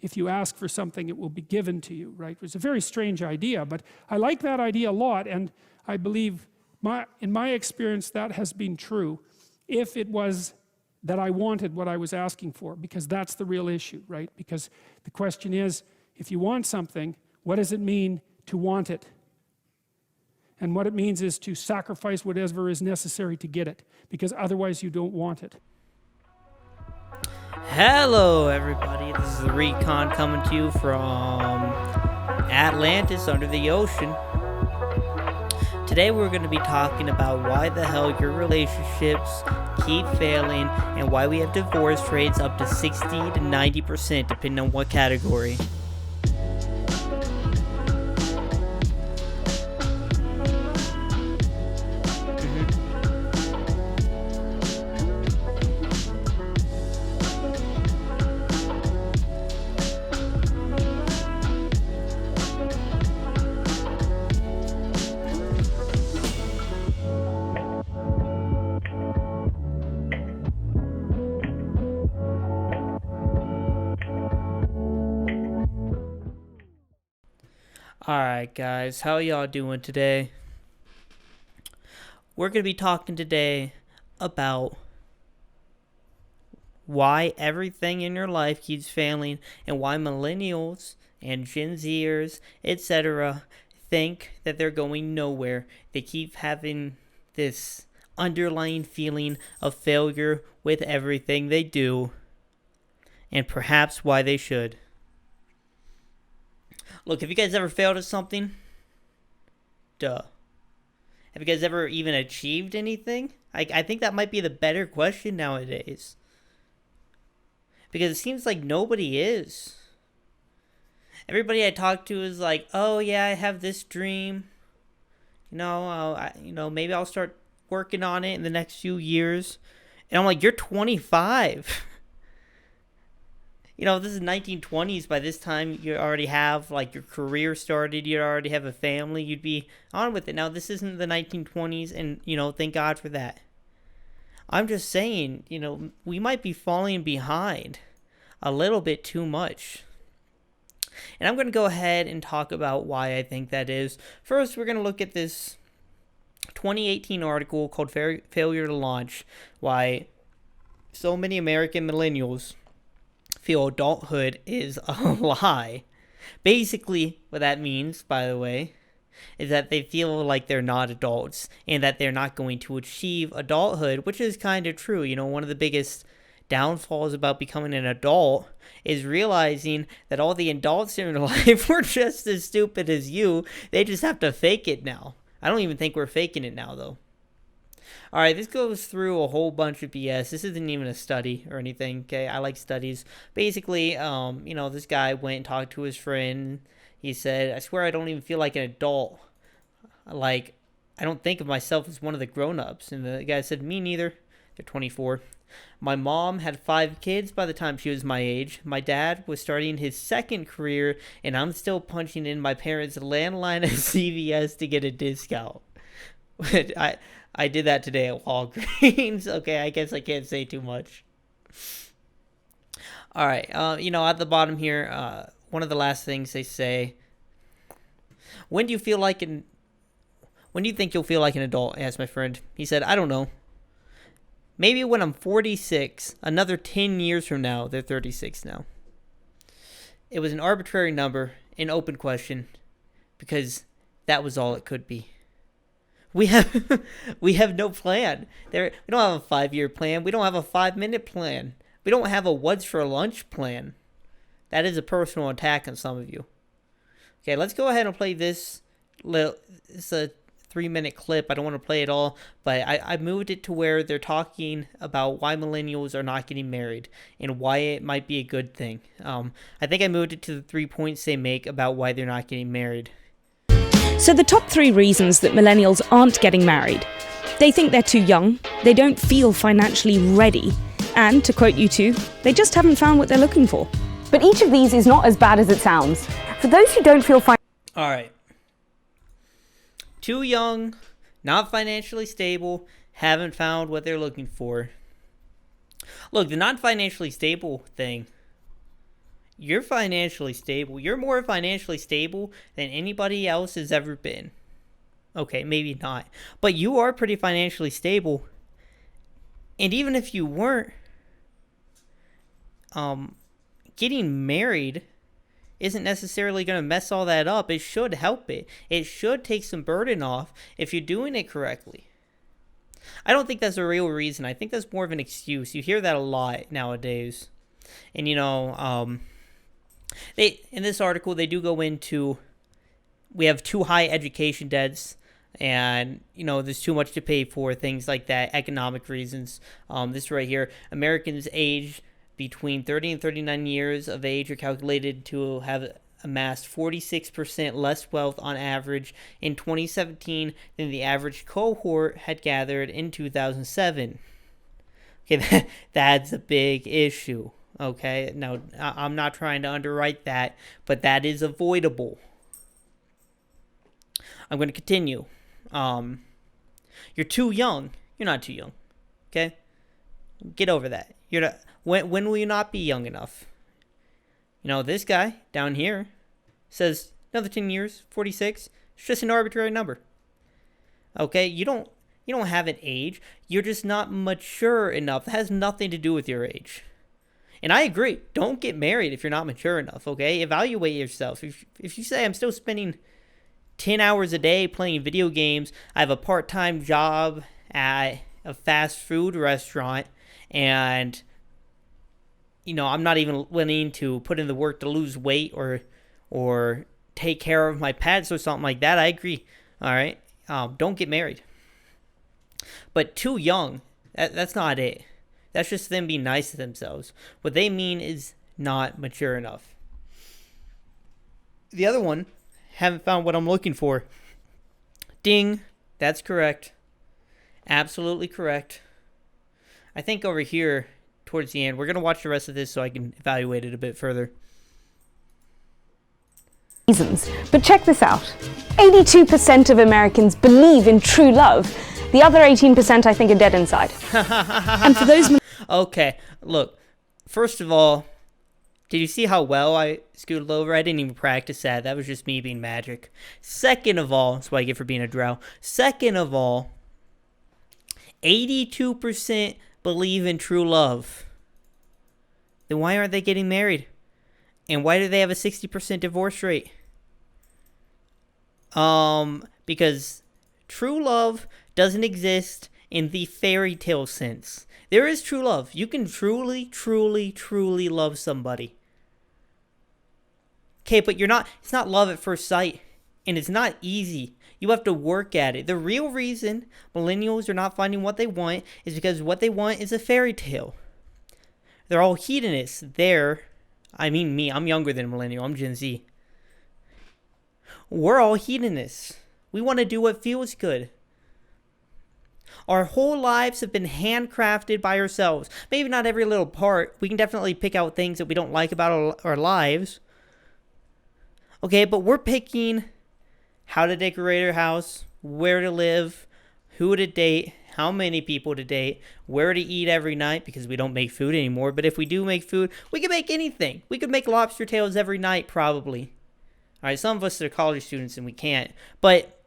if you ask for something, it will be given to you, right? It's a very strange idea, but I like that idea a lot, and I believe, in my experience, that has been true if it was that I wanted what I was asking for, because that's the real issue, right? Because the question is, if you want something, what does it mean to want it? And what it means is to sacrifice whatever is necessary to get it, because otherwise you don't want it. Hello everybody, this is the ReCon coming to you from Atlantis under the ocean. Today we're going to be talking about why the hell your relationships keep failing and why we have divorce rates up to 60 to 90% depending on what category. Alright guys, how y'all doing today? We're going to be talking today about why everything in your life keeps failing and why millennials and Gen Zers, etc. think that they're going nowhere. They keep having this underlying feeling of failure with everything they do, and perhaps why they should. Look, have you guys ever failed at something? Duh. Have you guys ever even achieved anything? I think that might be the better question nowadays. Because it seems like nobody is. Everybody I talk to is like, oh yeah, I have this dream. Maybe I'll start working on it in the next few years. And I'm like, you're 25. This is 1920s. By this time, you already have, your career started. You already have a family. You'd be on with it. Now, this isn't the 1920s, and, thank God for that. I'm just saying, we might be falling behind a little bit too much. And I'm going to go ahead and talk about why I think that is. First, we're going to look at this 2018 article called Failure to Launch, why so many American millennials feel adulthood is a lie. Basically, what that means, by the way, is that they feel like they're not adults and that they're not going to achieve adulthood, which is kind of true. One of the biggest downfalls about becoming an adult is realizing that all the adults in your life were just as stupid as you. They just have to fake it now. I don't even think we're faking it now, though. Alright, this goes through a whole bunch of BS. This isn't even a study or anything, okay? I like studies. Basically, this guy went and talked to his friend. He said, I swear I don't even feel like an adult. I don't think of myself as one of the grown-ups. And the guy said, me neither. They're 24. My mom had 5 kids by the time she was my age. My dad was starting his second career, and I'm still punching in my parents' landline at CVS to get a discount. I did that today at Walgreens. Okay, I guess I can't say too much. All right, at the bottom here, one of the last things they say. When do you think you'll feel like an adult? Asked my friend. He said, I don't know. Maybe when I'm 46. Another 10 years from now. They're 36 now. It was an arbitrary number, an open question, because that was all it could be. We have no plan. We don't have a 5-year plan. We don't have a 5-minute plan. We don't have a what's for lunch plan. That is a personal attack on some of you. Okay, let's go ahead and play this. It's a 3-minute clip. I don't want to play it all, but I moved it to where they're talking about why millennials are not getting married and why it might be a good thing. I think I moved it to the 3 points they make about why they're not getting married. So the top 3 reasons that millennials aren't getting married. They think they're too young, they don't feel financially ready, and, to quote U2, they just haven't found what they're looking for. But each of these is not as bad as it sounds. For those who don't feel Alright. Too young, not financially stable, haven't found what they're looking for. Look, the non-financially stable thing, you're financially stable. You're more financially stable than anybody else has ever been. Okay, maybe not. But you are pretty financially stable. And even if you weren't, getting married isn't necessarily going to mess all that up. It should help it. It should take some burden off if you're doing it correctly. I don't think that's a real reason. I think that's more of an excuse. You hear that a lot nowadays. And, they in this article, they do go into, we have too high education debts, and, there's too much to pay for, things like that, economic reasons. This right here, Americans age between 30 and 39 years of age are calculated to have amassed 46% less wealth on average in 2017 than the average cohort had gathered in 2007. Okay, that's a big issue. Okay, now I'm not trying to underwrite that, but that is avoidable. I'm going to continue. You're too young. You're not too young. Okay, get over that. You're not. When will you not be young enough? This guy down here says another 10 years, 46. It's just an arbitrary number. Okay, you don't have an age. You're just not mature enough. That has nothing to do with your age. And I agree. Don't get married if you're not mature enough, okay? Evaluate yourself. If you say I'm still spending 10 hours a day playing video games, I have a part-time job at a fast food restaurant, and I'm not even willing to put in the work to lose weight or take care of my pets or something like that, I agree. All right? Don't get married. But too young, that's not it. That's just them being nice to themselves. What they mean is not mature enough. The other one, haven't found what I'm looking for. Ding, that's correct. Absolutely correct. I think over here, towards the end, we're going to watch the rest of this so I can evaluate it a bit further. Reasons. But check this out. 82% of Americans believe in true love. The other 18% I think are dead inside. And for those Okay, look. First of all, did you see how well I scooted over? I didn't even practice that. That was just me being magic. Second of all, that's what I get for being a drow. Second of all, 82% believe in true love. Then why aren't they getting married? And why do they have a 60% divorce rate? Because true love doesn't exist in the fairy tale sense. There is true love. You can truly, truly, truly love somebody. Okay, but it's not love at first sight. And it's not easy. You have to work at it. The real reason millennials are not finding what they want is because what they want is a fairy tale. They're all hedonists. Me, I'm younger than a millennial. I'm Gen Z. We're all hedonists. We want to do what feels good. Our whole lives have been handcrafted by ourselves. Maybe not every little part. We can definitely pick out things that we don't like about our lives. Okay, but we're picking how to decorate our house, where to live, who to date, how many people to date, where to eat every night, because we don't make food anymore. But if we do make food, we can make anything. We could make lobster tails every night, probably. All right, some of us are college students and we can't. But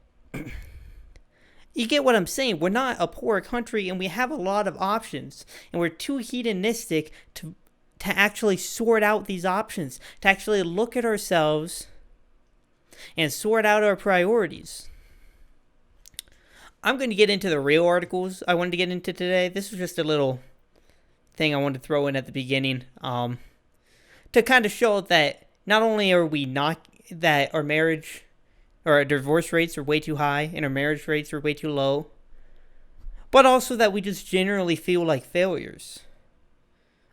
you get what I'm saying. We're not a poor country and we have a lot of options. And we're too hedonistic to actually sort out these options, to actually look at ourselves and sort out our priorities. I'm going to get into the real articles I wanted to get into today. This was just a little thing I wanted to throw in at the beginning to kind of show that not only are we not, that our marriage or our divorce rates are way too high and our marriage rates are way too low, but also that we just generally feel like failures.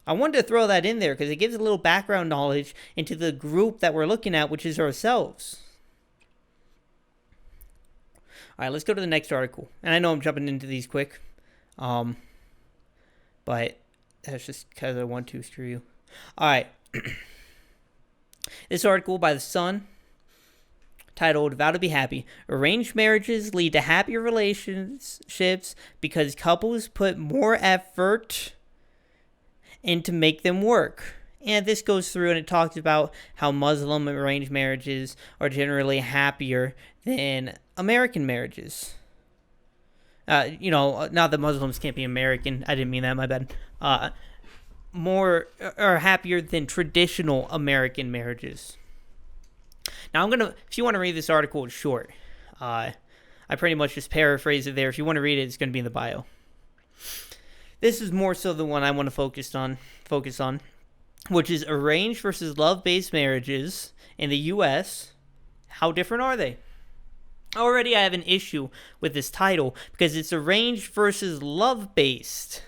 I wanted to throw that in there because it gives a little background knowledge into the group that we're looking at, which is ourselves. All right, let's go to the next article. And I know I'm jumping into these quick, but that's just because I want to screw you. All right. This article by The Sun, titled Vow to Be Happy. Arranged marriages lead to happier relationships because couples put more effort in to make them work. And this goes through and it talks about how Muslim arranged marriages are generally happier than American marriages. Not that Muslims can't be American. I didn't mean that, my bad. More or happier than traditional American marriages. Now if you want to read this article, it's short. I pretty much just paraphrase it there. If you want to read it, it's going to be in the bio. This is more so the one I want to focus on, which is arranged versus love-based marriages in the U.S. How different are they? Already I have an issue with this title because it's arranged versus love-based.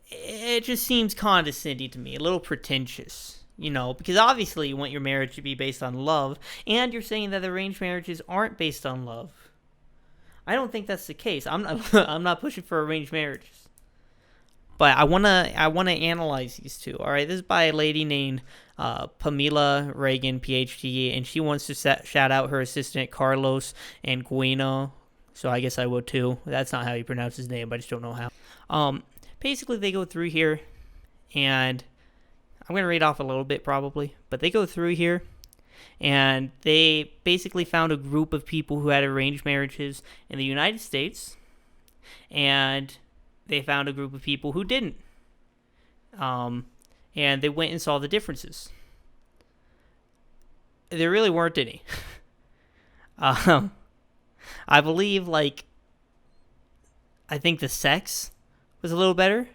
It just seems condescending to me, a little pretentious, because obviously you want your marriage to be based on love, and you're saying that arranged marriages aren't based on love. I don't think that's the case. I'm not pushing for arranged marriages. But I wanna analyze these two. All right, this is by a lady named Pamela Reagan, PhD, and she wants to shout out her assistant Carlos Anguino. So I guess I will too. That's not how you pronounce his name, but I just don't know how. Basically, they go through here, and I'm gonna read off a little bit probably, but they go through here, and they basically found a group of people who had arranged marriages in the United States, and they found a group of people who didn't. And they went and saw the differences. There really weren't any. I believe, I think the sex was a little better.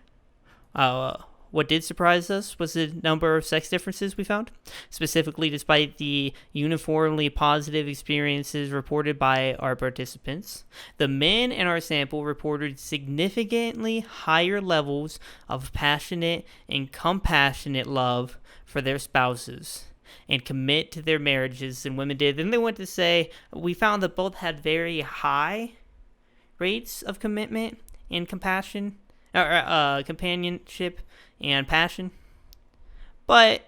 What did surprise us was the number of sex differences we found. Specifically, despite the uniformly positive experiences reported by our participants, the men in our sample reported significantly higher levels of passionate and compassionate love for their spouses and commit to their marriages than women did. Then they went to say, we found that both had very high rates of commitment and compassion, companionship and passion, but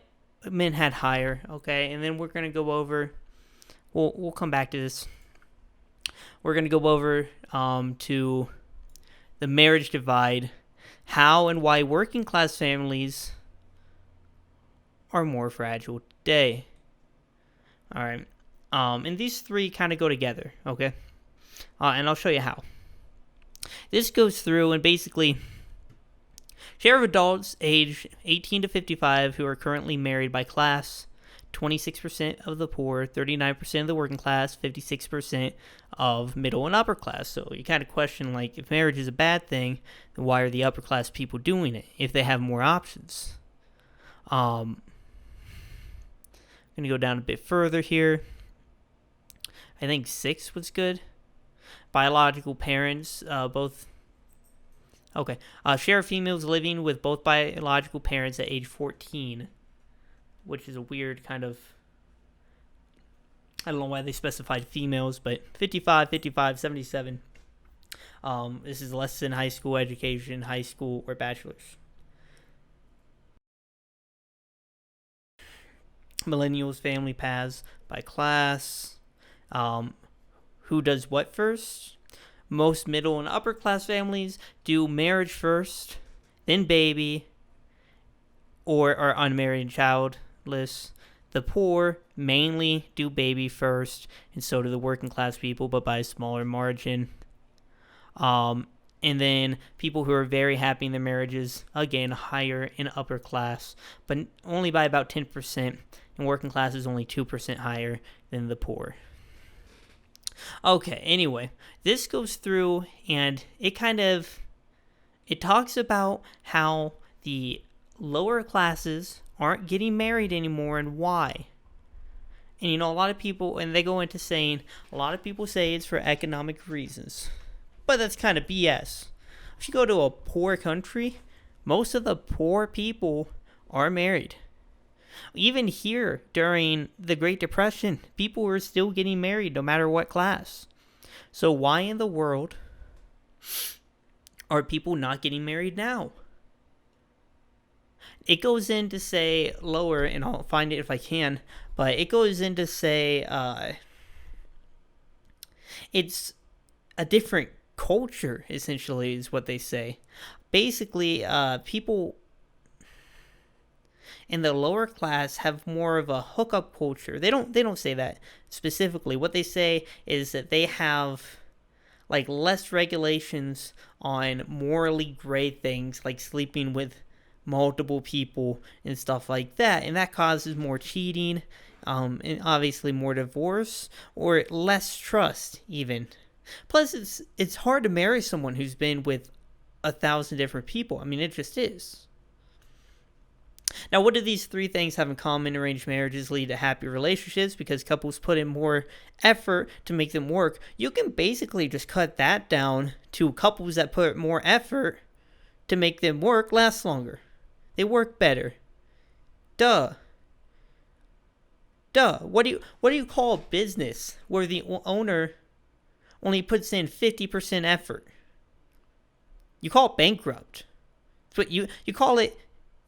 men had higher. Okay, and then we're gonna go over. We'll come back to this. We're gonna go over to the marriage divide, how and why working class families are more fragile today. All right, and these three kind of go together. Okay, and I'll show you how. This goes through and basically. Share of adults age 18 to 55 who are currently married by class, 26% of the poor, 39% of the working class, 56% of middle and upper class. So you kind of question, if marriage is a bad thing, then why are the upper class people doing it if they have more options? I'm going to go down a bit further here. I think 6 was good. Biological parents, both... Okay. Share of females living with both biological parents at age 14, which is a weird kind of... I don't know why they specified females, but 55, 77. This is less than high school education, high school, or bachelor's. Millennials family paths by class. Who does what first? Most middle and upper class families do marriage first, then baby, or are unmarried and childless. The poor mainly do baby first, and so do the working class people, but by a smaller margin. And then people who are very happy in their marriages, again, higher in upper class, but only by about 10%, and working class is only 2% higher than the poor. Okay, anyway, this goes through and it talks about how the lower classes aren't getting married anymore and why. And a lot of people, and they go into saying, a lot of people say it's for economic reasons. But that's kind of BS. If you go to a poor country, most of the poor people are married. Even here, during the Great Depression, people were still getting married no matter what class. So why in the world are people not getting married now? It goes in to say lower, and I'll find it if I can, but it goes in to say it's a different culture, essentially, is what they say. Basically, people in the lower class have more of a hookup culture. They don't say that specifically. What they say is that they have like less regulations on morally gray things like sleeping with multiple people and stuff like that, and that causes more cheating, and obviously more divorce or less trust even. Plus, it's hard to marry someone who's been with 1,000 different people. I mean, it just is. Now, what do these three things have in common? Arranged marriages lead to happy relationships because couples put in more effort to make them work. You can basically just cut that down to couples that put more effort to make them work last longer. They work better. Duh. What do you call a business where the owner only puts in 50% effort? You call it bankrupt. But you call it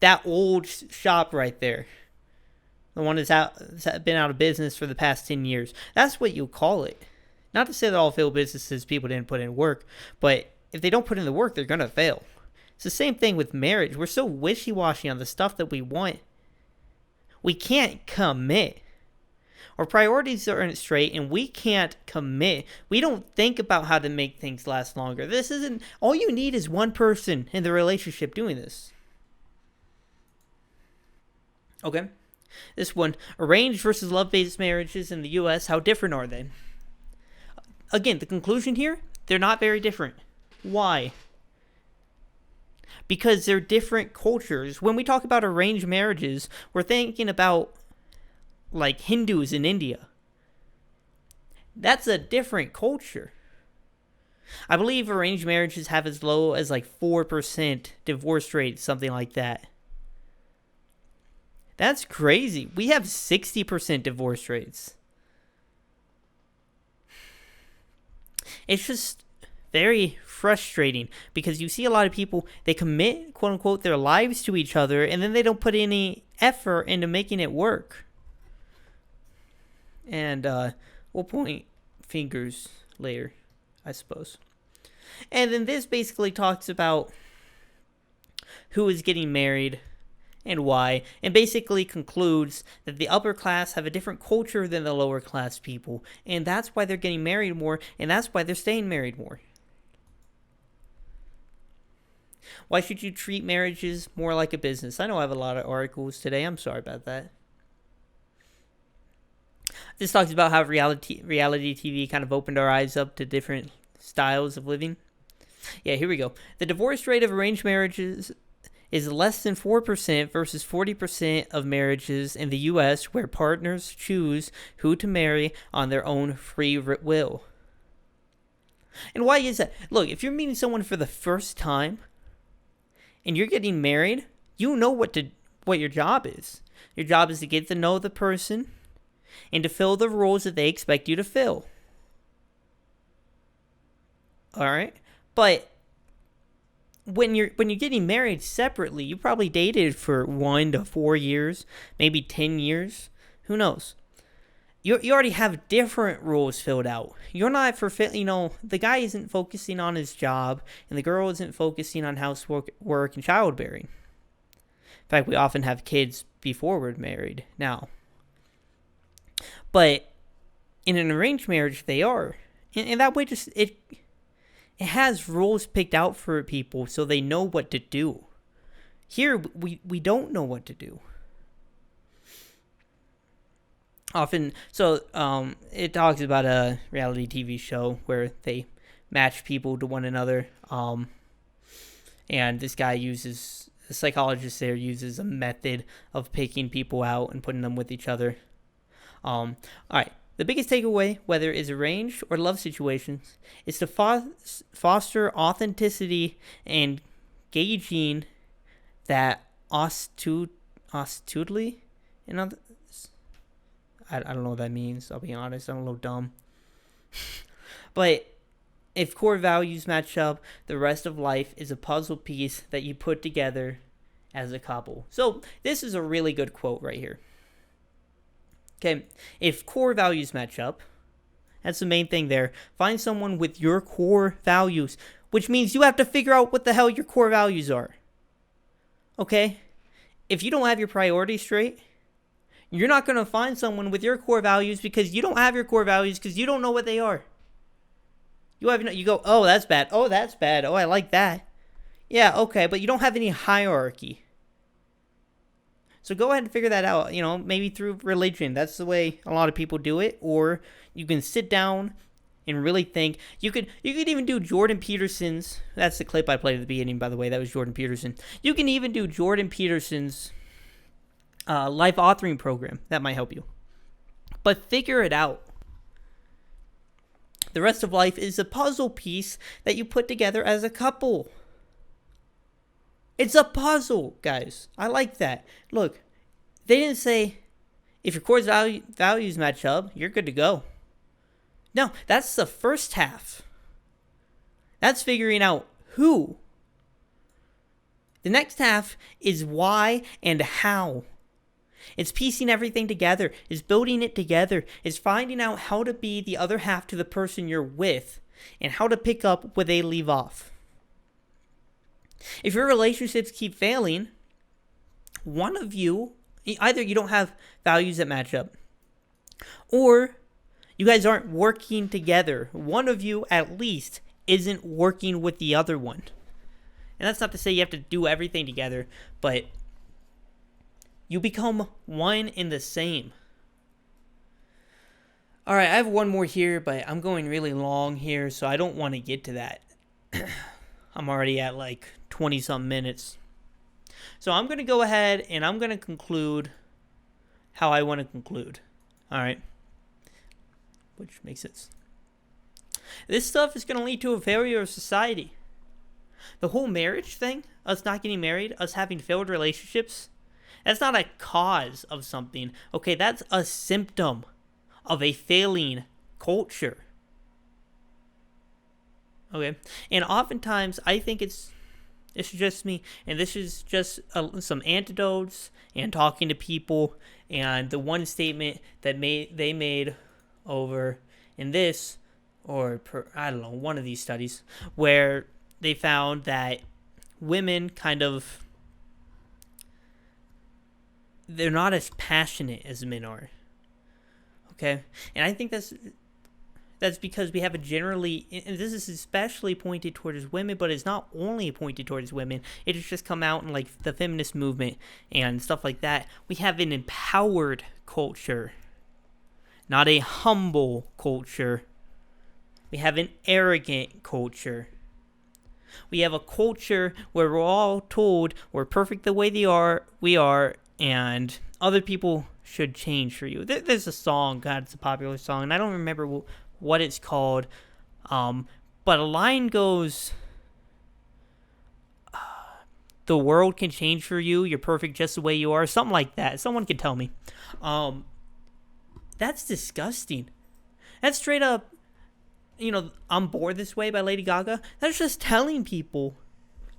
that old shop right there. The one that's been out of business for the past 10 years. That's what you call it. Not to say that all failed businesses, people didn't put in work, but if they don't put in the work, they're going to fail. It's the same thing with marriage. We're so wishy-washy on the stuff that we want. We can't commit. Our priorities aren't straight, and we can't commit. We don't think about how to make things last longer. This isn't... All you need is one person in the relationship doing this. Okay. This one, arranged versus love-based marriages in the U.S., how different are they? Again, the conclusion here, they're not very different. Why? Because they're different cultures. When we talk about arranged marriages, we're thinking about like Hindus in India. That's a different culture. I believe arranged marriages have as low as like 4% divorce rate, something like that. That's crazy. We have 60% divorce rates. It's just very frustrating because you see a lot of people, they commit, quote unquote, their lives to each other and then they don't put any effort into making it work. And we'll point fingers later, I suppose. And then this basically talks about who is getting married and why, and basically concludes that the upper class have a different culture than the lower class people, and that's why they're getting married more, and that's why they're staying married more. Why should you treat marriages more like a business? I know I have a lot of articles today. I'm sorry about that. This talks about how reality TV kind of opened our eyes up to different styles of living. Yeah, here we go. The divorce rate of arranged marriages is less than 4% versus 40% of marriages in the U.S. where partners choose who to marry on their own free will. And why is that? Look, if you're meeting someone for the first time and you're getting married, you know what your job is. Your job is to get to know the person and to fill the roles that they expect you to fill. All right? But when you're getting married separately, you probably dated for 1 to 4 years, maybe 10 years. Who knows? You already have different roles filled out. You're not the guy isn't focusing on his job, and the girl isn't focusing on housework and childbearing. In fact, we often have kids before we're married now. But in an arranged marriage, they are. And that way, it has rules picked out for people so they know what to do. Here, we don't know what to do. Often, it talks about a reality TV show where they match people to one another. And this guy the psychologist there uses a method of picking people out and putting them with each other. All right. The biggest takeaway, whether it's arranged or love situations, is to foster authenticity and gauging that astutely. I don't know what that means. I'll be honest. I'm a little dumb. But if core values match up, the rest of life is a puzzle piece that you put together as a couple. So this is a really good quote right here. Okay, if core values match up, That's the main thing there. Find someone with your core values, which means you have to figure out what the hell your core values are. Okay? If you don't have your priorities straight, you're not going to find someone with your core values because you don't have your core values because you don't know what they are. You go, oh, that's bad. Oh, that's bad. Oh, I like that. Yeah, okay, but you don't have any hierarchy. So go ahead and figure that out, maybe through religion. That's the way a lot of people do it. Or you can sit down and really think. You could even do Jordan Peterson's. That's the clip I played at the beginning, by the way. That was Jordan Peterson. You can even do Jordan Peterson's life authoring program. That might help you. But figure it out. The rest of life is a puzzle piece that you put together as a couple. It's a puzzle, guys. I like that. Look, they didn't say if your core values match up, you're good to go. No, that's the first half. That's figuring out who. The next half is why and how. It's piecing everything together. It's building it together. It's finding out how to be the other half to the person you're with and how to pick up where they leave off. If your relationships keep failing, one of you, either you don't have values that match up, or you guys aren't working together. One of you, at least, isn't working with the other one. And that's not to say you have to do everything together, but you become one and the same. All right, I have one more here, but I'm going really long here, so I don't want to get to that. I'm already at like 20-something minutes. So I'm going to go ahead and I'm going to conclude how I want to conclude. All right. Which makes sense. This stuff is going to lead to a failure of society. The whole marriage thing, us not getting married, us having failed relationships, that's not a cause of something. Okay, that's a symptom of a failing culture. Okay, and oftentimes I think it's just me, and this is just some antidotes and talking to people, and the one statement that they made over in this, I don't know, one of these studies, where they found that women they're not as passionate as men are. Okay, and I think that's because we have a generally, and this is especially pointed towards women, but it's not only pointed towards women. It has just come out in like the feminist movement and stuff like that. We have an empowered culture, not a humble culture. We have an arrogant culture. We have a culture where we're all told we're perfect the way we are, and other people should change for you. There's a song, God, it's a popular song, and I don't remember what it's called, but a line goes, the world can change for you, you're perfect just the way you are, something like that. Someone can tell me. That's disgusting. That's straight up, I'm Bored This Way by Lady Gaga. That's just telling people,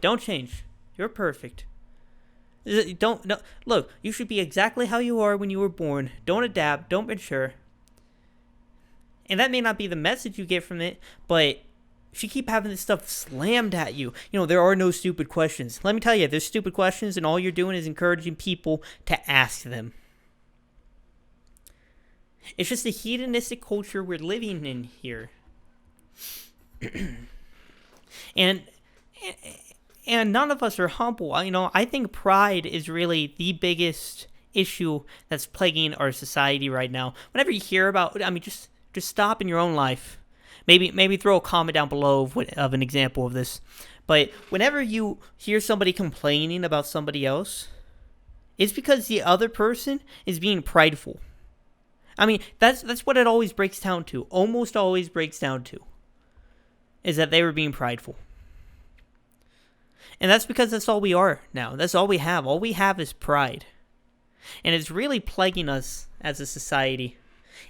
don't change, you're perfect. Look, you should be exactly how you are when you were born. Don't adapt, don't mature. And that may not be the message you get from it, but if you keep having this stuff slammed at you, there are no stupid questions. Let me tell you, there's stupid questions, and all you're doing is encouraging people to ask them. It's just a hedonistic culture we're living in here. And none of us are humble. I think pride is really the biggest issue that's plaguing our society right now. Whenever you hear about, just stop in your own life. Maybe throw a comment down below of an example of this. But whenever you hear somebody complaining about somebody else, it's because the other person is being prideful. That's what it always breaks down to. Almost always breaks down to. Is that they were being prideful. And that's because that's all we are now. That's all we have. All we have is pride. And it's really plaguing us as a society.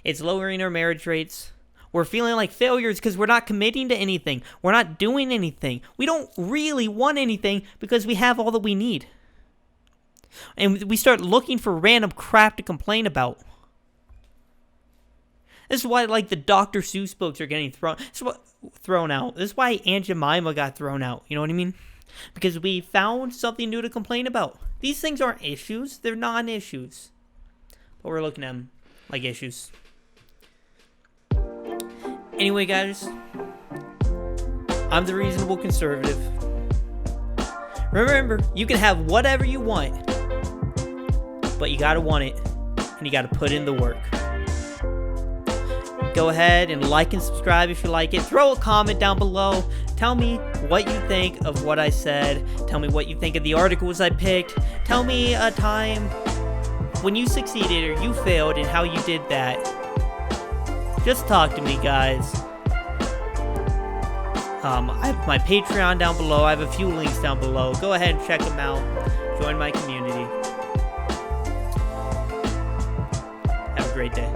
It's lowering our marriage rates. We're feeling like failures because we're not committing to anything. We're not doing anything. We don't really want anything because we have all that we need. And we start looking for random crap to complain about. This is why, like, the Dr. Seuss books are getting thrown out. This is why Aunt Jemima got thrown out. You know what I mean? Because we found something new to complain about. These things aren't issues. They're non-issues. But we're looking at them like issues. Anyway, guys, I'm the reasonable conservative. Remember, you can have whatever you want, but you gotta want it, and you gotta put in the work. Go ahead and like and subscribe if you like it. Throw a comment down below. Tell me what you think of what I said. Tell me what you think of the articles I picked. Tell me a time when you succeeded or you failed and how you did that. Just talk to me, guys. I have my Patreon down below. I have a few links down below. Go ahead and check them out. Join my community. Have a great day.